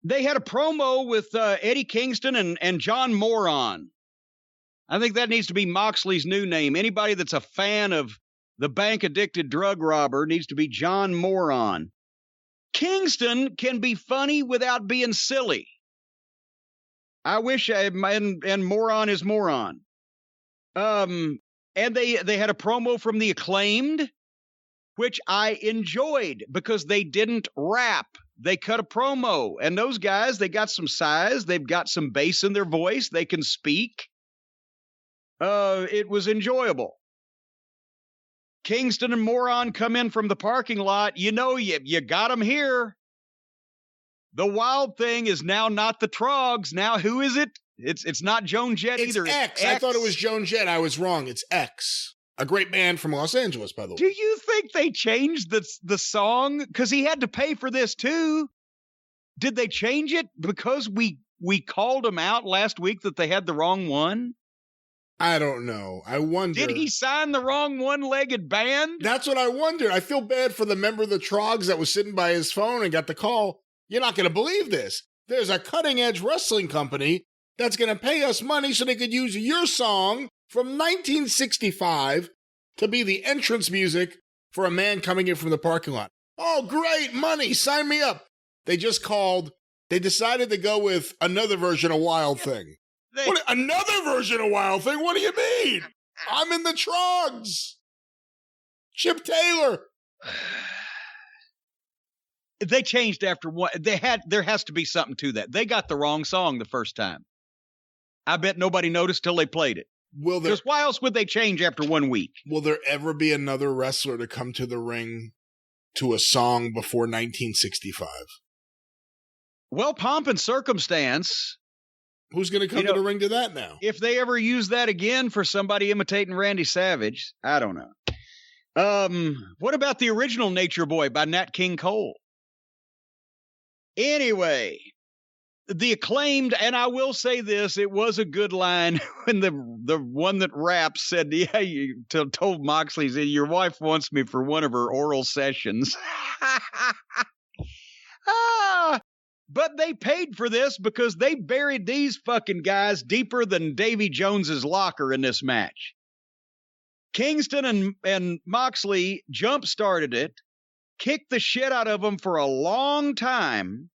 They had a promo with Eddie Kingston and Jon Moron. I think that needs to be Moxley's new name. Anybody that's a fan of the bank-addicted drug robber needs to be Jon Moron. Kingston can be funny without being silly. I wish and Moron is Moron. And they had a promo from the Acclaimed, which I enjoyed because they didn't rap. They cut a promo, and those guys, they got some size. They've got some bass in their voice. They can speak. It was enjoyable. Kingston and Moron come in from the parking lot. You know, you got them here. The wild thing is now not the Trogs. Now, who is it? It's not Joan Jett either. It's X. I thought it was Joan Jett. I was wrong. It's X. A great band from Los Angeles, by the way. Do you think they changed the song? Because he had to pay for this, too. Did they change it because we called them out last week that they had the wrong one? I don't know. I wonder. Did he sign the wrong one-legged band? That's what I wondered. I feel bad for the member of the Trogs that was sitting by his phone and got the call. You're not going to believe this. There's a cutting-edge wrestling company that's going to pay us money so they could use your song from 1965 to be the entrance music for a man coming in from the parking lot. Oh, great, money, sign me up. They just called. They decided to go with another version of Wild Thing. Another version of Wild Thing? What do you mean? I'm in the Trogs. Chip Taylor. They changed after one. There has to be something to that. They got the wrong song the first time. I bet nobody noticed till they played it. Because why else would they change after 1 week? Will there ever be another wrestler to come to the ring to a song before 1965? Well, Pomp and Circumstance. Who's going to come to the ring to that now? If they ever use that again for somebody imitating Randy Savage, I don't know. What about the original Nature Boy by Nat King Cole? Anyway, the Acclaimed, and I will say this, it was a good line when the one that raps said, yeah, you told Moxley, your wife wants me for one of her oral sessions. But they paid for this because they buried these fucking guys deeper than Davy Jones's locker in this match. Kingston and Moxley jump-started it, kicked the shit out of them for a long time,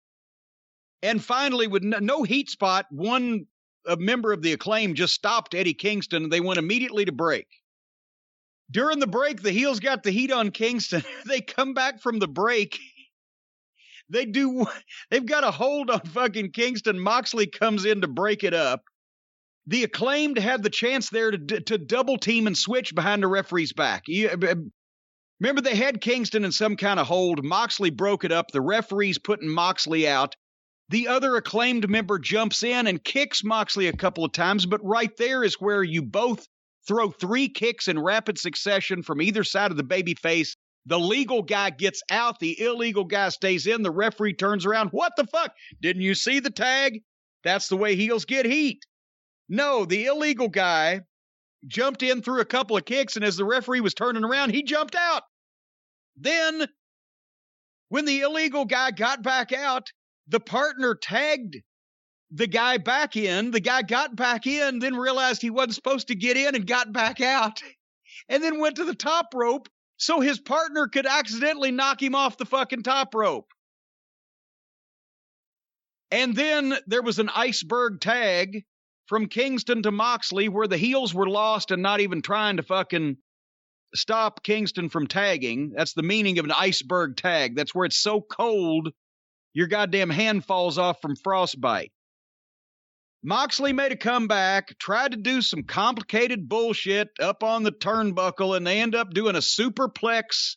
and finally, with no heat spot, a member of the Acclaim just stopped Eddie Kingston, and they went immediately to break. During the break, the heels got the heat on Kingston. They come back from the break. They've got a hold on fucking Kingston. Moxley comes in to break it up. The Acclaimed had the chance there to double team and switch behind the referee's back. Remember, they had Kingston in some kind of hold. Moxley broke it up. The referee's putting Moxley out. The other Acclaimed member jumps in and kicks Moxley a couple of times, but right there is where you both throw 3 kicks in rapid succession from either side of the babyface. The legal guy gets out. The illegal guy stays in. The referee turns around. What the fuck? Didn't you see the tag? That's the way heels get heat. No, the illegal guy jumped in through a couple of kicks, and as the referee was turning around, he jumped out. Then, when the illegal guy got back out, the partner tagged the guy back in. The guy got back in, then realized he wasn't supposed to get in and got back out, and then went to the top rope so his partner could accidentally knock him off the fucking top rope. And then there was an iceberg tag from Kingston to Moxley where the heels were lost and not even trying to fucking stop Kingston from tagging. That's the meaning of an iceberg tag. That's where it's so cold your goddamn hand falls off from frostbite. Moxley made a comeback, tried to do some complicated bullshit up on the turnbuckle, and they end up doing a superplex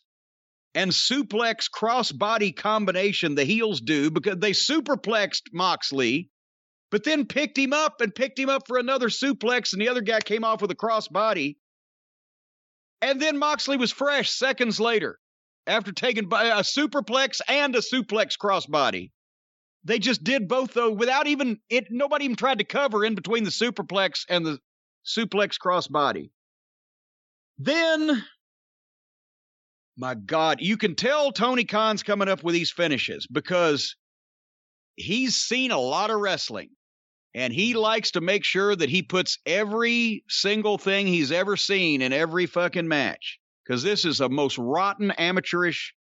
and suplex crossbody combination the heels do because they superplexed Moxley, but then picked him up for another suplex, and the other guy came off with a crossbody. And then Moxley was fresh seconds later after taking a superplex and a suplex crossbody. They just did both, though, without even it. Nobody even tried to cover in between the superplex and the suplex crossbody. Then, my God, you can tell Tony Khan's coming up with these finishes because he's seen a lot of wrestling, and he likes to make sure that he puts every single thing he's ever seen in every fucking match, because this is a most rotten, amateurish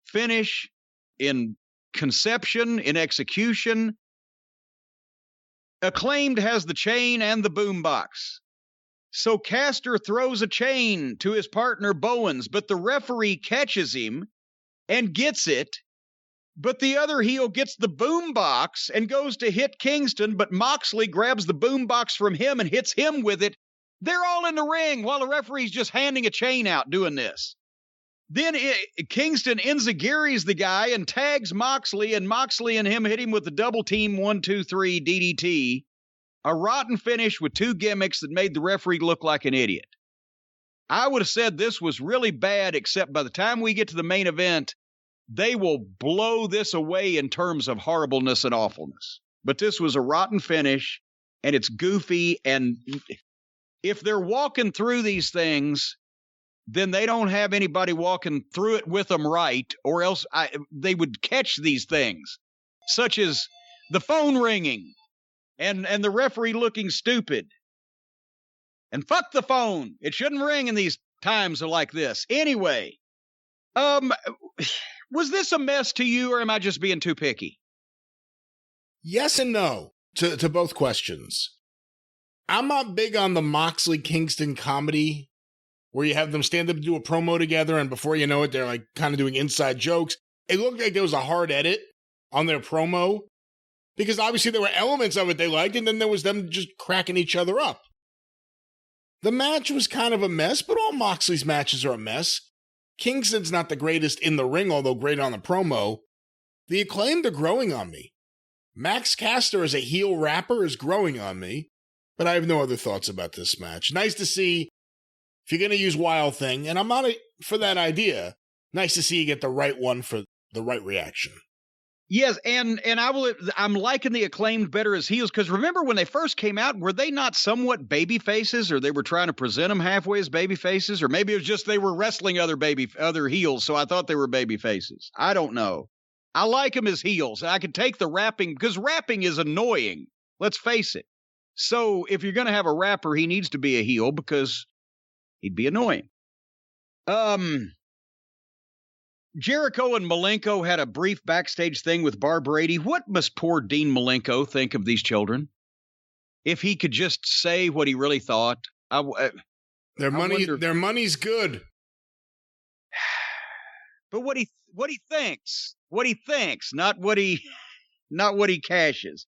finish in conception, in execution. Acclaimed has the chain and the boombox. So Caster throws a chain to his partner Bowens, but the referee catches him and gets it. But the other heel gets the boombox and goes to hit Kingston, but Moxley grabs the boombox from him and hits him with it. They're all in the ring while the referee's just handing a chain out doing this. Then Kingston enziguris the guy and tags Moxley, and Moxley and him hit him with the double team 1-2-3 DDT. A rotten finish with two gimmicks that made the referee look like an idiot. I would have said this was really bad, except by the time we get to the main event, they will blow this away in terms of horribleness and awfulness. But this was a rotten finish, and it's goofy, and if they're walking through these things, then they don't have anybody walking through it with them right, or else they would catch these things, such as the phone ringing and the referee looking stupid. And fuck the phone. It shouldn't ring in these times like this. Anyway, was this a mess to you, or am I just being too picky? Yes and no to both questions. I'm not big on the Moxley-Kingston comedy where you have them stand up and do a promo together, and before you know it, they're like kind of doing inside jokes. It looked like there was a hard edit on their promo, because obviously there were elements of it they liked, and then there was them just cracking each other up. The match was kind of a mess, but all Moxley's matches are a mess. Kingston's not the greatest in the ring, although great on the promo. The Acclaimed are growing on me. Max Caster as a heel rapper is growing on me, but I have no other thoughts about this match. Nice to see, if you're going to use Wild Thing, and I'm not for that idea, nice to see you get the right one for the right reaction. Yes, and I'm liking the Acclaimed better as heels, because remember when they first came out, were they not somewhat baby faces, or they were trying to present them halfway as baby faces, or maybe it was just they were wrestling other heels, so I thought they were baby faces. I don't know. I like them as heels. I could take the rapping, because rapping is annoying. Let's face it. So if you're going to have a rapper, he needs to be a heel because he'd be annoying. Jericho and Malenko had a brief backstage thing with Bar Brady. What must poor Dean Malenko think of these children? If he could just say what he really thought. Their money's good. But what he thinks, not what he cashes.